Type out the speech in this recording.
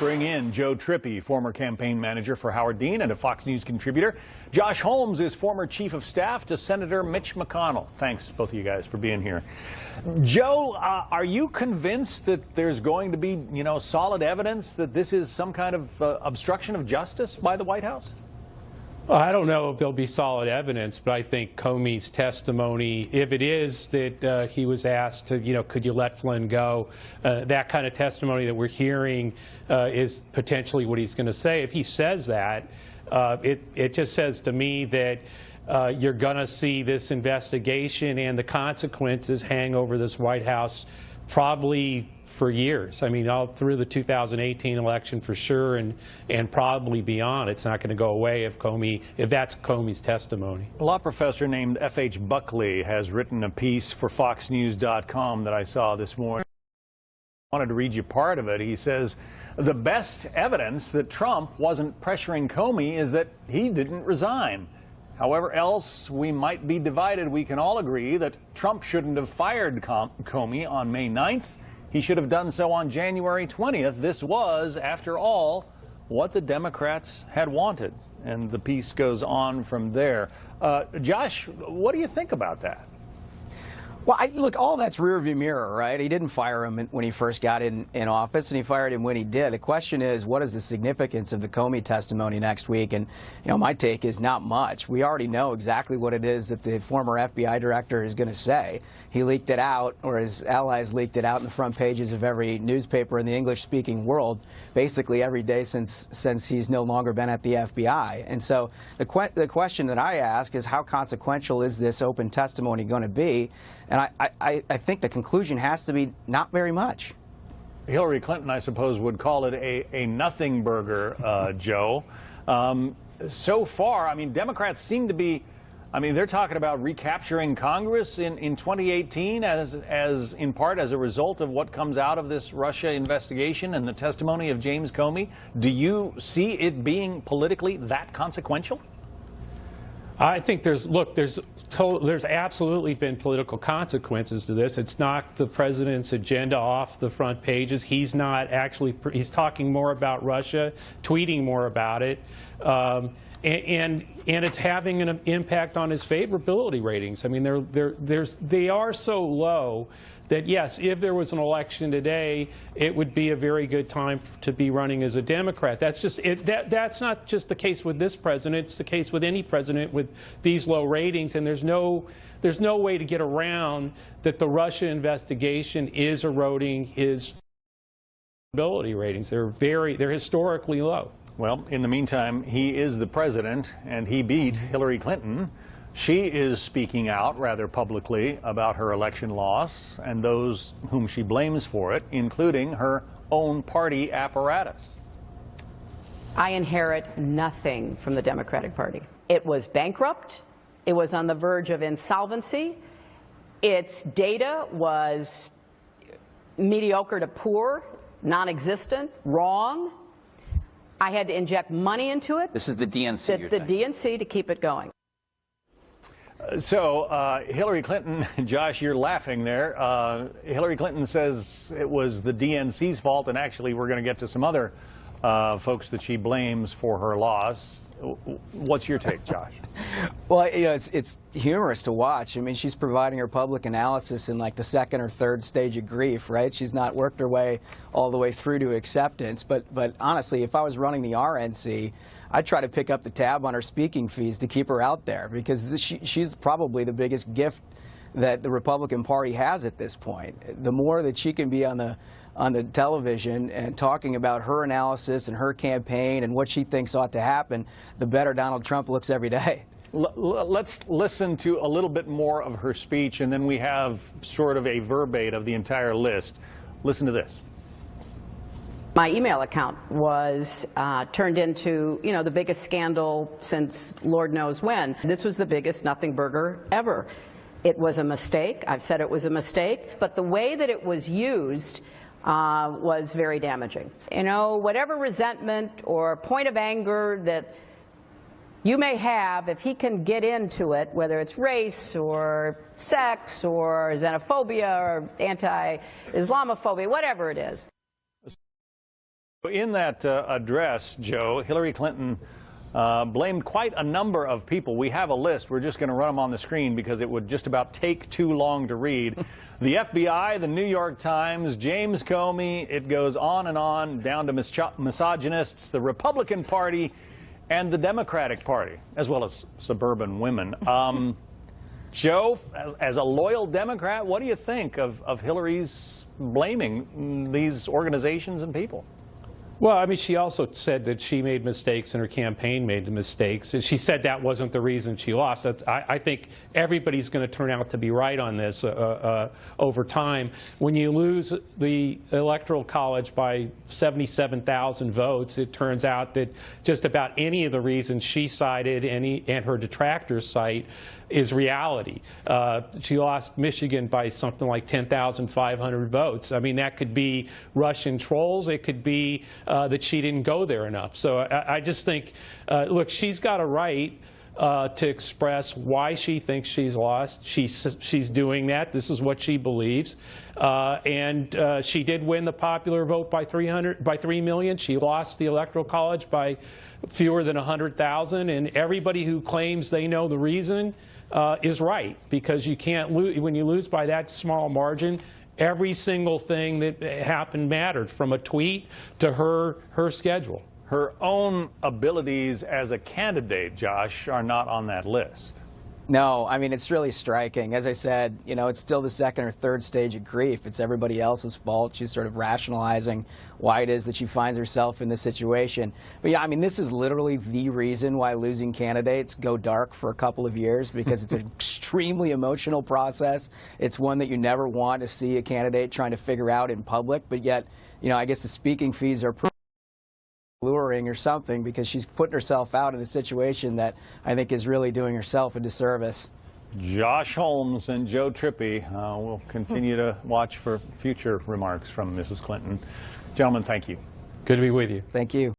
bring in Joe Trippi, former campaign manager for Howard Dean and a Fox News contributor. Josh Holmes is former chief of staff to Senator Mitch McConnell. Thanks, both of you guys, for being here. Joe, are you convinced that there's going to be, solid evidence that this is some kind of obstruction of justice by the White House? Well, I don't know if there'll be solid evidence, but I think Comey's testimony, if it is that he was asked to, could you let Flynn go, that kind of testimony that we're hearing is potentially what he's going to say. If he says that, it just says to me that you're going to see this investigation and the consequences hang over this White House probably for years. I mean, all through the 2018 election for sure, and probably beyond. It's not going to go away if that's Comey's testimony. A law professor named F.H. Buckley has written a piece for FoxNews.com that I saw this morning. I wanted to read you part of it. He says, the best evidence that Trump wasn't pressuring Comey is that he didn't resign. However else we might be divided, we can all agree that Trump shouldn't have fired Comey on May 9th. He should have done so on January 20th. This was, after all, what the Democrats had wanted. And the piece goes on from there. Josh, what do you think about that? Well, look, all that's rearview mirror, right? He didn't fire him when he first got in office, and he fired him when he did. The question is, what is the significance of the Comey testimony next week? And, my take is not much. We already know exactly what it is that the former FBI director is going to say. He leaked it out, or his allies leaked it out in the front pages of every newspaper in the English-speaking world, basically every day since he's no longer been at the FBI. And so the question that I ask is, how consequential is this open testimony going to be? And I think the conclusion has to be not very much. Hillary Clinton, I suppose, would call it a nothing burger, Joe. So far, I mean, Democrats seem to be, they're talking about recapturing Congress in 2018 as in part as a result of what comes out of this Russia investigation and the testimony of James Comey. Do you see it being politically that consequential? I think there's absolutely been political consequences to this. It's knocked the president's agenda off the front pages. He's talking more about Russia, tweeting more about it, and it's having an impact on his favorability ratings. I mean, they are so low that, yes, if there was an election today, it would be a very good time to be running as a Democrat. That's not just the case with this president. It's the case with any president with these low ratings, and there's no way to get around that the Russia investigation is eroding his favorability ratings. They're historically low. Well, in the meantime, he is the president, and he beat Hillary Clinton. She is speaking out rather publicly about her election loss and those whom she blames for it, including her own party apparatus. I inherit nothing from the Democratic Party. It was bankrupt. It was on the verge of insolvency. Its data was mediocre to poor, non-existent, wrong. I had to inject money into it. This is the DNC. The DNC to keep it going. So Hillary Clinton, Josh, you're laughing there. Hillary Clinton says it was the DNC's fault, and actually we're going to get to some other folks that she blames for her loss. What's your take, Josh? Well, it's humorous to watch. I mean, she's providing her public analysis in like the second or third stage of grief, right? She's not worked her way all the way through to acceptance. But honestly, if I was running the RNC, I'd try to pick up the tab on her speaking fees to keep her out there, because she's probably the biggest gift that the Republican Party has at this point. The more that she can be on the television and talking about her analysis and her campaign and what she thinks ought to happen, the better Donald Trump looks every day. Let's listen to a little bit more of her speech, and then we have sort of a verbate of the entire list. Listen to this. My email account was turned into, the biggest scandal since Lord knows when. This was the biggest nothing burger ever. It was a mistake. I've said it was a mistake. But the way that it was used was very damaging. Whatever resentment or point of anger that you may have, if he can get into it, whether it's race or sex or xenophobia or anti-Islamophobia, whatever it is, In that address, Joe, Hillary Clinton blamed quite a number of people. We have a list. We're just going to run them on the screen because it would just about take too long to read. The FBI, the New York Times, James Comey, it goes on, down to misogynists, the Republican Party, and the Democratic Party, as well as suburban women. Joe, as a loyal Democrat, what do you think of Hillary's blaming these organizations and people? Well, I mean, she also said that she made mistakes and her campaign made mistakes. She said that wasn't the reason she lost. I think everybody's going to turn out to be right on this over time. When you lose the Electoral College by 77,000 votes, it turns out that just about any of the reasons she cited and her detractors cite is reality. She lost Michigan by something like 10,500 votes. I mean, that could be Russian trolls. It could be that she didn't go there enough. So I just think, look, she's got a right to express why she thinks she's lost. She's doing that. This is what she believes. And she did win the popular vote by 3 million. She lost the Electoral College by fewer than 100,000. And everybody who claims they know the reason is right, because you can't lose when you lose by that small margin. Every single thing that happened mattered, from a tweet to her schedule. Her own abilities as a candidate, Josh, are not on that list. No, I mean, it's really striking. As I said, you know, it's still the second or third stage of grief. It's everybody else's fault. She's sort of rationalizing why it is that she finds herself in this situation. But yeah, I mean, this is literally the reason why losing candidates go dark for a couple of years, because it's an extremely emotional process. It's one that you never want to see a candidate trying to figure out in public. But yet, you know, I guess the speaking fees are luring or something, because she's putting herself out in a situation that I think is really doing herself a disservice. Josh Holmes and Joe Trippi will continue to watch for future remarks from Mrs. Clinton. Gentlemen, thank you. Good to be with you. Thank you.